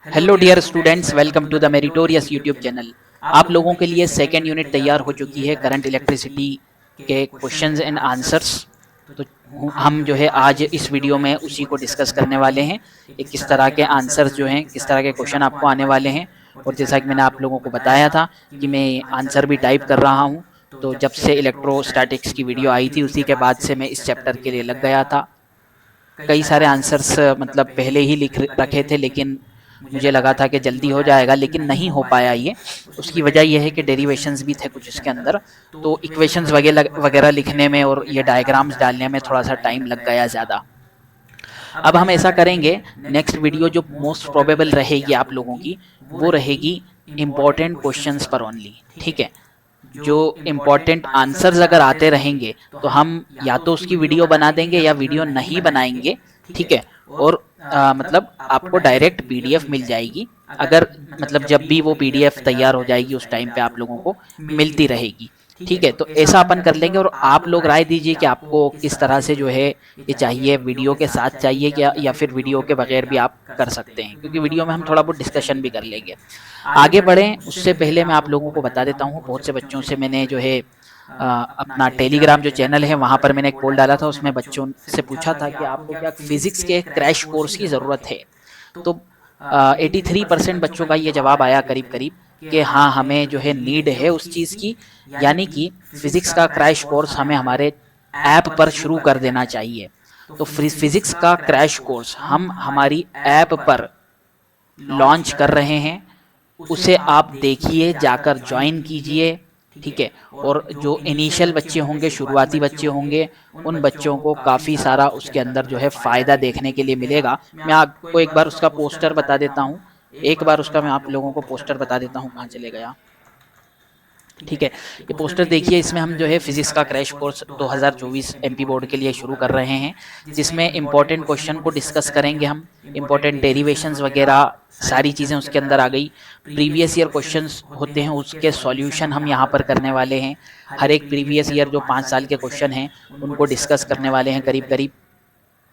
Hello dear students, welcome to the meritorious YouTube channel. आप लोगों के लिए सेकेंड यूनिट तैयार हो चुकी है करंट इलेक्ट्रिसिटी के क्वेश्चंस एंड आंसर्स। तो हम जो है आज इस वीडियो में उसी को डिस्कस करने वाले हैं। एक किस तरह के आंसर्स जो हैं, किस तरह के क्वेश्चन आपको आने वाले हैं। और जैसा कि मैंने आप लोगों को बताया था कि मैं आंसर भी टाइप कर रहा हूँ, तो जब से इलेक्ट्रोस्टैटिक्स की वीडियो आई थी उसी के बाद से मैं इस चैप्टर के लिए लग गया था। कई सारे आंसर्स मतलब पहले ही लिख रखे थे, लेकिन मुझे लगा था कि जल्दी हो जाएगा, लेकिन नहीं हो पाया ये। उसकी वजह यह है कि डेरिवेशंस भी थे कुछ इसके अंदर, तो इक्वेशंस वगैरह वगैरह लिखने में और ये डायग्राम्स डालने में थोड़ा सा टाइम लग गया ज़्यादा। अब हम ऐसा करेंगे, नेक्स्ट वीडियो जो मोस्ट प्रोबेबल रहेगी आप लोगों की, वो रहेगी इम्पोर्टेंट क्वेश्चंस पर ओनली। ठीक है, जो इम्पोर्टेंट आंसर्स अगर आते रहेंगे तो हम या तो उसकी वीडियो बना देंगे या वीडियो नहीं बनाएंगे। ठीक है, और मतलब आपको डायरेक्ट पीडीएफ मिल जाएगी। अगर मतलब जब भी वो पीडीएफ तैयार हो जाएगी उस टाइम पे आप लोगों को मिलती रहेगी। ठीक है, तो ऐसा अपन कर लेंगे और आप लोग राय दीजिए कि आपको किस तरह से जो है ये चाहिए, वीडियो के साथ चाहिए क्या या फिर वीडियो के बगैर भी आप कर सकते हैं, क्योंकि वीडियो में हम थोड़ा बहुत डिस्कशन भी कर लेंगे। आगे बढ़ें उससे पहले मैं आप लोगों को बता देता हूँ, बहुत से बच्चों से मैंने जो है अपना टेलीग्राम जो चैनल है वहाँ पर मैंने एक पोल डाला था, उसमें बच्चों से पूछा था कि आपको क्या फिजिक्स के क्रैश कोर्स की ज़रूरत है। तो 83% बच्चों का ये जवाब आया करीब करीब कि हाँ, हमें जो है नीड है उस चीज़ की, यानी कि फिजिक्स का क्रैश कोर्स हमें हमारे ऐप पर शुरू कर देना चाहिए। तो फिजिक्स का क्रैश कोर्स हम हमारी ऐप पर लॉन्च कर रहे हैं, उसे आप देखिए, जाकर ज्वाइन कीजिए। ठीक है, और जो इनिशियल बच्चे होंगे, शुरुआती बच्चे होंगे, उन बच्चों को काफ़ी सारा उसके अंदर जो है फ़ायदा देखने के लिए मिलेगा। मैं आपको एक बार उसका पोस्टर बता देता हूँ, एक बार उसका मैं आप लोगों को पोस्टर बता देता हूँ, कहाँ चले गया। ठीक है, ये पोस्टर देखिए, इसमें हम जो है फिजिक्स का क्रैश कोर्स 2024 एमपी बोर्ड के लिए शुरू कर रहे हैं, जिसमें इंपॉर्टेंट क्वेश्चन को डिस्कस करेंगे हम। इंपॉर्टेंट डेरिवेशंस वगैरह सारी चीज़ें उसके अंदर आ गई। प्रीवियस ईयर क्वेश्चंस होते हैं, उसके सॉल्यूशन हम यहाँ पर करने वाले हैं। हर एक प्रीवियस ईयर जो 5 साल के क्वेश्चन हैं उनको डिस्कस करने वाले हैं करीब करीब,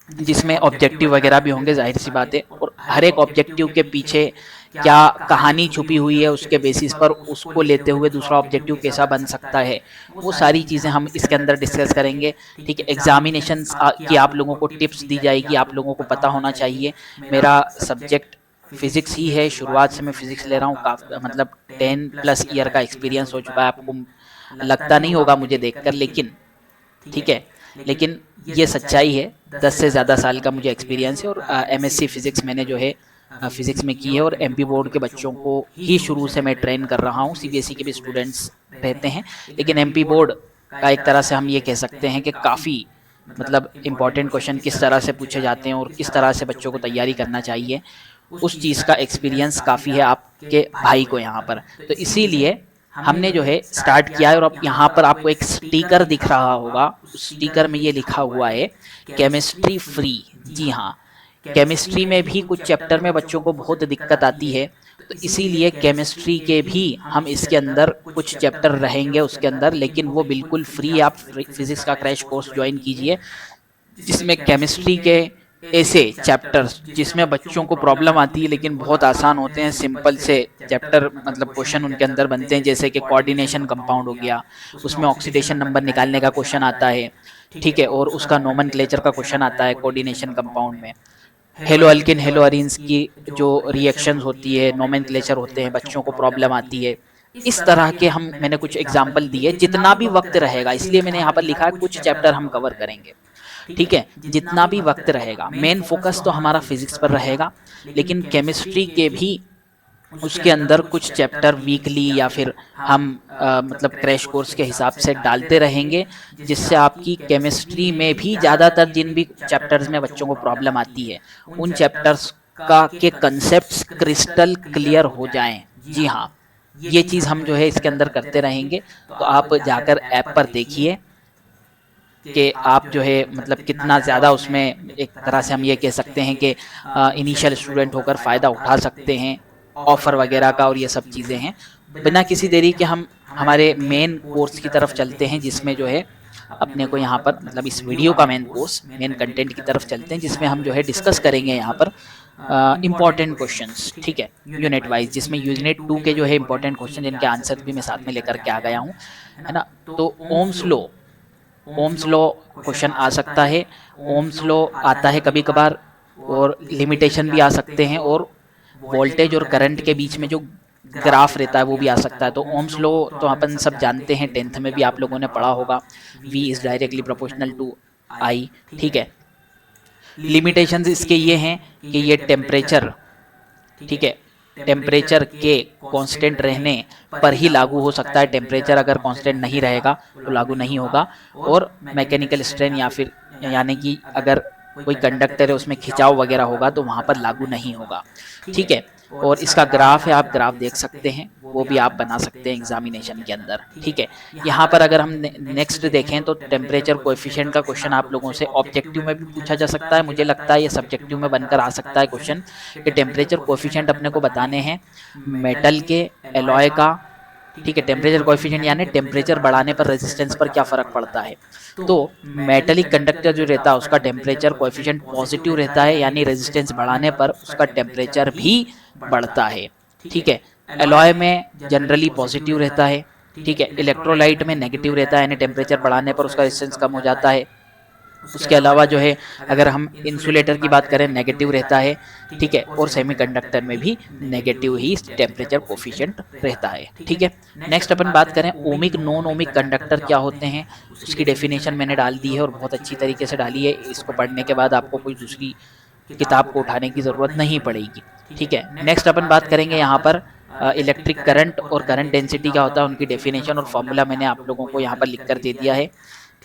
जिसमें ऑब्जेक्टिव वगैरह भी होंगे, जाहिर सी बात है। और हर एक ऑब्जेक्टिव के पीछे क्या कहानी छुपी हुई है, उसके बेसिस पर उसको लेते हुए दूसरा ऑब्जेक्टिव कैसा बन सकता है, वो सारी चीज़ें हम इसके अंदर डिस्कस करेंगे। ठीक है, एग्जामिनेशन की आप लोगों को टिप्स दी जाएगी, आप लोगों को पता होना चाहिए। मेरा सब्जेक्ट फिजिक्स ही है, शुरुआत से मैं फिजिक्स ले रहा हूँ, मतलब 10+ ईयर का एक्सपीरियंस हो चुका है। आपको लगता नहीं होगा मुझे देखकर, लेकिन ठीक है, लेकिन ये सच्चाई है। 10 से ज़्यादा साल का मुझे एक्सपीरियंस है, और एमएससी फिज़िक्स मैंने जो है फिज़िक्स में की है, और एमपी बोर्ड के बच्चों को ही शुरू से मैं ट्रेन कर रहा हूँ। सीबीएसई के भी स्टूडेंट्स रहते हैं, लेकिन एमपी बोर्ड का एक तरह से हम ये कह सकते हैं कि काफ़ी मतलब इम्पॉर्टेंट क्वेश्चन किस तरह से पूछे जाते हैं और किस तरह से बच्चों को तैयारी करना चाहिए, उस चीज़ का एक्सपीरियंस काफ़ी है आपके भाई को यहाँ पर। तो इसीलिए हमने जो है स्टार्ट किया है। और अब यहाँ पर आपको एक स्टिकर दिख रहा होगा, उस स्टिकर में ये लिखा हुआ है केमिस्ट्री फ्री। जी हाँ, केमिस्ट्री में भी कुछ चैप्टर में बच्चों को बहुत दिक्कत आती है, तो इसीलिए केमिस्ट्री के भी हम इसके अंदर कुछ चैप्टर रहेंगे उसके अंदर, लेकिन वो बिल्कुल फ्री। आप फिजिक्स का क्रैश कोर्स ज्वाइन कीजिए, जिसमें केमिस्ट्री के ऐसे चैप्टर्स जिसमें बच्चों को प्रॉब्लम आती है लेकिन बहुत आसान होते हैं, सिंपल से चैप्टर मतलब क्वेश्चन उनके अंदर बनते हैं, जैसे कि कोऑर्डिनेशन कंपाउंड हो गया, उसमें ऑक्सीडेशन नंबर निकालने का क्वेश्चन आता है। ठीक है, और उसका नोमेनक्लेचर का क्वेश्चन आता है कोऑर्डिनेशन कंपाउंड में। हेलो अल्किन, हेलो अरीन्स की जो रिएक्शंस होती है, नोमेनक्लेचर होते हैं, बच्चों को प्रॉब्लम आती है। इस तरह के हम मैंने कुछ एग्जाम्पल दिए, जितना भी वक्त रहेगा, इसलिए मैंने यहाँ पर लिखा है कुछ चैप्टर हम कवर करेंगे। ठीक है, जितना भी वक्त रहेगा, मेन फोकस तो हमारा फिजिक्स पर रहेगा, लेकिन केमिस्ट्री के भी उसके अंदर कुछ चैप्टर वीकली या फिर हम मतलब क्रैश कोर्स के हिसाब से डालते रहेंगे, जिससे आपकी केमिस्ट्री में भी ज़्यादातर जिन भी चैप्टर्स में बच्चों को प्रॉब्लम आती है, उन चैप्टर्स का के कंसेप्ट्स क्रिस्टल क्लियर हो जाएं। जी हाँ, ये चीज़ हम जो है इसके अंदर करते रहेंगे। तो आप जाकर ऐप पर देखिए कि आप जो है मतलब कितना ज़्यादा उसमें एक तरह से हम ये कह सकते हैं कि इनिशियल स्टूडेंट होकर फ़ायदा उठा सकते हैं ऑफ़र वगैरह का, और ये सब चीज़ें हैं। बिना किसी देरी के हम हमारे मेन कोर्स की तरफ चलते हैं, जिसमें जो है अपने को यहाँ पर मतलब इस वीडियो का मेन कोर्स, मेन कंटेंट की तरफ चलते हैं, जिसमें हम जो है डिस्कस करेंगे यहाँ पर इंपॉर्टेंट क्वेश्चंस, ठीक है, यूनिट वाइज, जिसमें यूनिट 2 के जो है इंपॉर्टेंट क्वेश्चन जिनके आंसर भी मैं साथ में लेकर के आ गया हूँ, है ना। तो ओम्स लॉ क्वेश्चन आ सकता है, ओम्स लॉ आता है कभी कभार, और लिमिटेशन भी आ सकते हैं, और वोल्टेज और करंट के बीच में जो ग्राफ रहता है वो भी आ सकता है। तो ओम्स लॉ तो अपन सब जानते हैं, 10th में भी आप लोगों ने पढ़ा होगा, V is directly proportional to I, ठीक है। लिमिटेशंस इसके ये हैं कि ये टेम्परेचर, ठीक है, टेम्परेचर के कांस्टेंट रहने पर ही लागू हो सकता है, टेम्परेचर अगर कांस्टेंट नहीं रहेगा तो लागू नहीं होगा, और मैकेनिकल स्ट्रेन या फिर यानी कि अगर कोई कंडक्टर है उसमें खिंचाव वगैरह होगा तो वहाँ पर लागू नहीं होगा, ठीक है। और इसका ग्राफ है, आप ग्राफ देख सकते हैं, वो भी आप बना सकते हैं एग्जामिनेशन के अंदर, ठीक है। यहाँ पर अगर हम नेक्स्ट देखें तो टेम्परेचर कोएफिशिएंट का क्वेश्चन आप लोगों से ऑब्जेक्टिव में भी पूछा जा सकता है, मुझे लगता है ये सब्जेक्टिव में बनकर आ सकता है क्वेश्चन, कि टेम्परेचर कोएफिशिएंट अपने को बताने हैं मेटल के, एलॉय का, ठीक है। टेम्परेचर कोएफिशिएंट यानी टेम्परेचर बढ़ाने पर रेजिस्टेंस पर क्या फ़र्क पड़ता है। तो मेटलिक कंडक्टर जो रहता है उसका टेम्परेचर कोएफिशिएंट पॉजिटिव रहता है, यानी रेजिस्टेंस बढ़ाने पर उसका टेम्परेचर भी बढ़ता है, ठीक है। एलॉय में जनरली पॉजिटिव रहता है, ठीक है। इलेक्ट्रोलाइट में नेगेटिव रहता है, यानी टेम्परेचर बढ़ाने पर उसका रेजिस्टेंस कम हो जाता है। उसके अलावा जो है अगर हम इंसुलेटर की बात करें नेगेटिव रहता है, ठीक है। और सेमीकंडक्टर में भी नेगेटिव ही टेम्परेचर कोफिशिएंट रहता है, ठीक है। नेक्स्ट अपन बात करें ओमिक नॉन ओमिक कंडक्टर क्या होते हैं, उसकी डेफिनेशन मैंने डाल दी है और बहुत अच्छी तरीके से डाली है, इसको पढ़ने के बाद आपको कोई दूसरी किताब को उठाने की ज़रूरत नहीं पड़ेगी, ठीक है। नेक्स्ट अपन बात करेंगे यहाँ पर इलेक्ट्रिक करंट और करंट डेंसिटी क्या होता है, उनकी डेफिनेशन और फॉर्मूला मैंने आप लोगों को यहाँ पर लिख कर दे दिया है,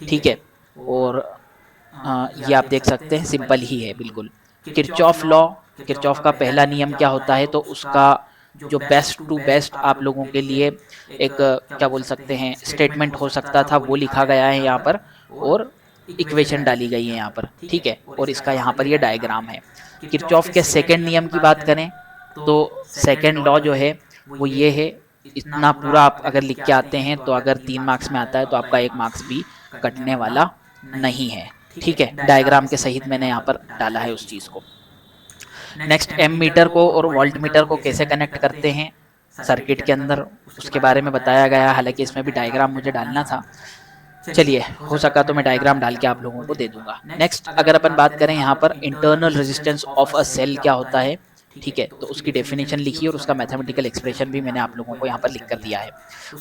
ठीक है। और ये आप देख सकते हैं सिंपल ही है बिल्कुल। किरचॉफ लॉ, किरचॉफ का पहला नियम क्या होता है, तो उसका जो बेस्ट टू बेस्ट आप लोगों के लिए एक क्या बोल सकते हैं स्टेटमेंट हो सकता था, वो लिखा गया है यहाँ पर, और इक्वेशन डाली गई है यहाँ पर, ठीक है। और इसका यहाँ पर ये डायग्राम है। किरचॉफ के सेकेंड नियम की बात करें तो सेकेंड लॉ जो है वो ये है, इतना पूरा आप अगर लिख के आते हैं तो अगर 3 मार्क्स में आता है तो आपका 1 मार्क्स भी कटने वाला नहीं है, ठीक है। डायग्राम के सहित मैंने यहाँ पर डाला है उस चीज़ को। नेक्स्ट एम मीटर को और वोल्ट मीटर को कैसे कनेक्ट करते हैं सर्किट के अंदर, उसके बारे में बताया गया, हालांकि इसमें भी डायग्राम मुझे डालना था, चलिए हो सका तो मैं डायग्राम डाल के आप लोगों को दे दूंगा। नेक्स्ट अगर अपन बात करें यहाँ पर internal resistance of a cell क्या होता है, ठीक है, तो उसकी डेफिनेशन लिखी और उसका मैथमेटिकल एक्सप्रेशन भी मैंने आप लोगों को यहाँ पर लिख कर दिया है।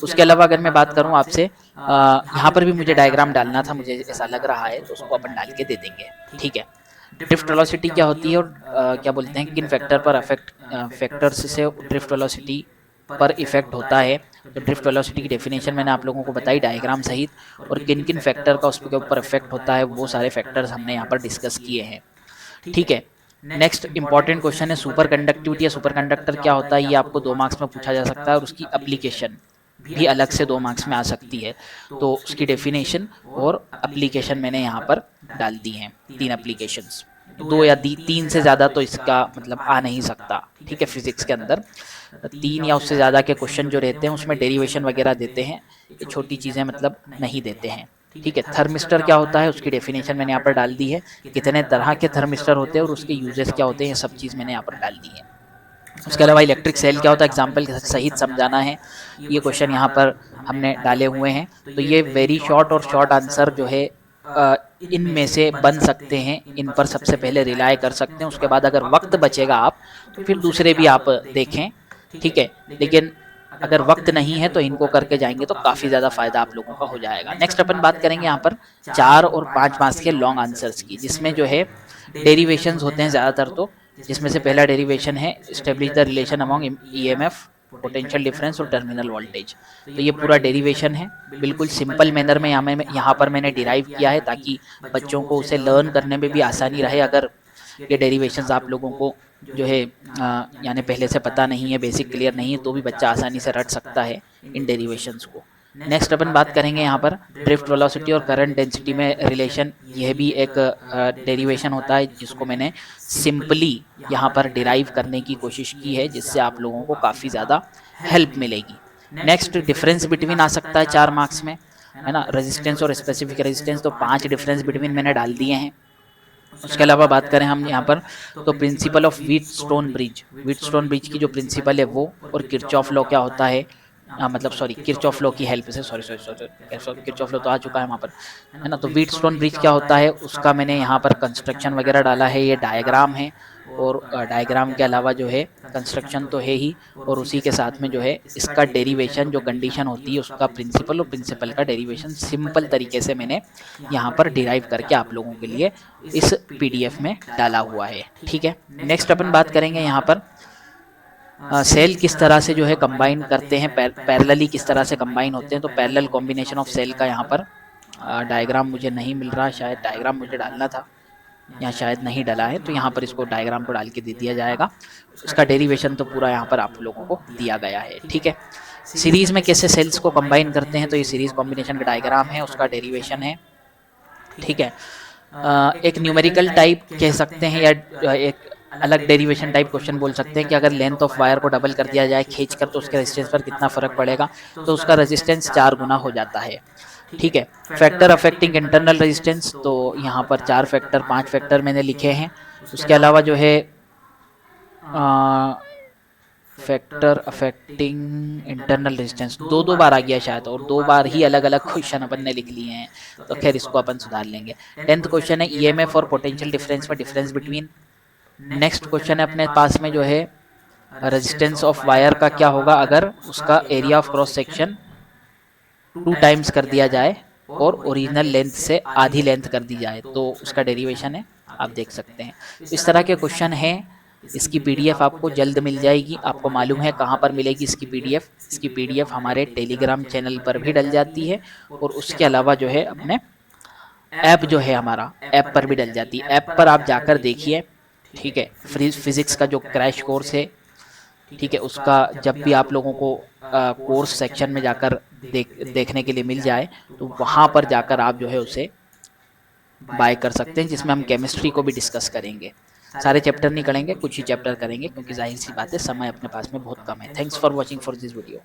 उसके अलावा अगर मैं बात करूँ आपसे, यहाँ पर भी मुझे डायग्राम डालना था, मुझे ऐसा लग रहा है, तो उसको अपन डाल के दे देंगे, ठीक है। ड्रिफ्ट वेलोसिटी क्या होती है और क्या बोलते हैं किन फैक्टर पर फैक्टर्स से ड्रिफ्ट वेलोसिटी पर इफेक्ट होता है। तो ड्रिफ्ट वेलोसिटी की डेफिनेशन मैंने आप लोगों को बताई डायग्राम सहित, और किन किन फैक्टर का उसके ऊपर इफेक्ट होता है वो सारे फैक्टर्स हमने यहाँ पर डिस्कस किए हैं, ठीक है। नेक्स्ट इंपॉर्टेंट क्वेश्चन है सुपर कंडक्टिविटी या सुपर कंडक्टर क्या होता है, ये आपको 2 मार्क्स में पूछा जा सकता है और उसकी एप्लीकेशन भी अलग से 2 मार्क्स में आ सकती है। तो उसकी डेफिनेशन और एप्लीकेशन मैंने यहाँ पर डाल दी हैं, 3 एप्लीकेशंस, 2 या 3 से ज़्यादा तो इसका मतलब आ नहीं सकता, ठीक है। फिजिक्स के अंदर 3 या उससे ज़्यादा के क्वेश्चन जो रहते हैं उसमें डेरिवेशन वगैरह देते हैं, ये छोटी चीज़ें मतलब नहीं देते हैं, ठीक है। थर्मिस्टर क्या होता है उसकी डेफिनेशन मैंने यहाँ पर डाल दी है, कितने तरह के थर्मिस्टर होते हैं और उसके यूजेस क्या होते हैं, ये सब चीज़ मैंने यहाँ पर डाल दी है। उसके अलावा इलेक्ट्रिक सेल क्या होता है एग्जाम्पल सहित समझाना है, ये क्वेश्चन यहाँ पर हमने डाले हुए हैं। तो ये वेरी शॉर्ट और शॉर्ट आंसर जो है इनमें से बन सकते हैं, इन पर सबसे पहले रिलाय कर सकते हैं, उसके बाद अगर वक्त बचेगा आप तो फिर दूसरे भी आप देखें, ठीक है। लेकिन अगर वक्त नहीं है तो इनको करके जाएंगे तो काफ़ी ज़्यादा फायदा आप लोगों का हो जाएगा। नेक्स्ट अपन बात करेंगे यहाँ पर 4 और 5 मार्क्स के लॉन्ग आंसर्स की, जिसमें जो है डेरिवेशंस होते हैं ज़्यादातर, तो जिसमें से पहला डेरिवेशन है establish the relation among EMF, potential difference और टर्मिनल वोल्टेज। तो ये पूरा डेरिवेशन है, बिल्कुल सिंपल मैनर में यहाँ पर मैंने डिराइव किया है ताकि बच्चों को उसे लर्न करने में भी आसानी रहे। अगर ये डेरिवेशंस आप लोगों को जो है यानी पहले से पता नहीं है, बेसिक क्लियर नहीं है, तो भी बच्चा आसानी से रट सकता है इन डेरिवेशंस को। नेक्स्ट अपन बात करेंगे यहाँ पर ड्रिफ्ट वेलोसिटी और करंट डेंसिटी में रिलेशन, यह भी एक डेरिवेशन होता है जिसको मैंने सिंपली यहाँ पर डिराइव करने की कोशिश की है, जिससे आप लोगों को काफ़ी ज़्यादा हेल्प मिलेगी। नेक्स्ट डिफरेंस बिटवीन आ सकता है 4 मार्क्स में, है ना। रेजिस्टेंस और स्पेसिफिक रेजिस्टेंस, तो 5 डिफरेंस बिटवीन मैंने डाल दिए हैं। उसके अलावा बात करें हम यहाँ पर तो प्रिंसिपल ऑफ व्हीटस्टोन ब्रिज की जो प्रिंसिपल है वो, और किरचॉफ लॉ क्या होता है, मतलब सॉरी किरचॉफ लॉ की हेल्प से, किरचॉफ लॉ तो आ चुका है वहाँ पर, है ना। तो व्हीटस्टोन ब्रिज क्या होता है उसका मैंने यहाँ पर कंस्ट्रक्शन वगैरह डाला है, ये डायग्राम है, और डायग्राम के अलावा जो है कंस्ट्रक्शन तो है ही, और उसी के साथ में जो है इसका डेरिवेशन जो कंडीशन होती है उसका प्रिंसिपल, और प्रिंसिपल का डेरिवेशन सिंपल तरीके से मैंने यहाँ पर डिराइव करके आप लोगों के लिए इस पीडीएफ में डाला हुआ है, ठीक है। नेक्स्ट अपन बात करेंगे यहाँ पर सेल किस तरह से जो है कंबाइन करते हैं, पैरेलली किस तरह से कंबाइन होते हैं। तो पैरेलल कॉम्बिनेशन ऑफ सेल का यहाँ पर डायग्राम मुझे नहीं मिल रहा, शायद डायग्राम मुझे डालना था, यहाँ शायद नहीं डला है, तो यहाँ पर इसको डायग्राम को डाल के दे दिया जाएगा। इसका डेरिवेशन तो पूरा यहाँ पर आप लोगों को दिया गया है, ठीक है। सीरीज में कैसे सेल्स को कंबाइन करते हैं, तो ये सीरीज कॉम्बिनेशन का डायग्राम है, उसका डेरिवेशन है, ठीक है। एक न्यूमेरिकल टाइप कह सकते हैं, या एक अलग डेरिवेशन टाइप क्वेश्चन बोल सकते हैं कि अगर लेंथ ऑफ वायर को डबल कर दिया जाए खींच कर, तो उसके रेजिस्टेंस पर कितना फर्क पड़ेगा, तो उसका रेजिस्टेंस 4 गुना हो जाता है, ठीक है। फैक्टर अफेक्टिंग इंटरनल रेजिस्टेंस, तो यहाँ पर 4 फैक्टर 5 फैक्टर मैंने लिखे हैं। उसके अलावा जो है फैक्टर अफेक्टिंग इंटरनल रेजिस्टेंस दो बार आ गया शायद, और 2 बार ही अलग अलग क्वेश्चन अपन ने लिख लिए हैं, तो खैर इसको अपन सुधार लेंगे। 10th क्वेश्चन है ईएमएफ और पोटेंशियल डिफरेंस में डिफरेंस बिटवीन। नेक्स्ट क्वेश्चन है अपने पास में जो है रेजिस्टेंस ऑफ वायर का क्या होगा अगर उसका area of cross section 2 times कर दिया जाए और ओरिजिनल लेंथ से आधी लेंथ कर दी जाए, तो उसका डेरिवेशन है, आप देख सकते हैं। इस तरह के क्वेश्चन हैं, इसकी पीडीएफ आपको जल्द मिल जाएगी। आपको मालूम है कहाँ पर मिलेगी इसकी पीडीएफ, इसकी पीडीएफ हमारे टेलीग्राम चैनल पर भी डल जाती है, और उसके अलावा जो है अपने ऐप जो है हमारा ऐप पर भी डल जाती है। ऐप पर आप जाकर देखिए, ठीक है। फिजिक्स का जो क्रैश कोर्स है, ठीक है, उसका जब भी आप लोगों को कोर्स सेक्शन में जाकर देखने के लिए मिल जाए, तो वहाँ पर जाकर आप जो है उसे बाय कर सकते हैं, जिसमें हम केमिस्ट्री को भी डिस्कस करेंगे। सारे चैप्टर नहीं करेंगे, कुछ ही चैप्टर करेंगे, क्योंकि जाहिर सी बात है समय अपने पास में बहुत कम है। Thanks for watching for this video.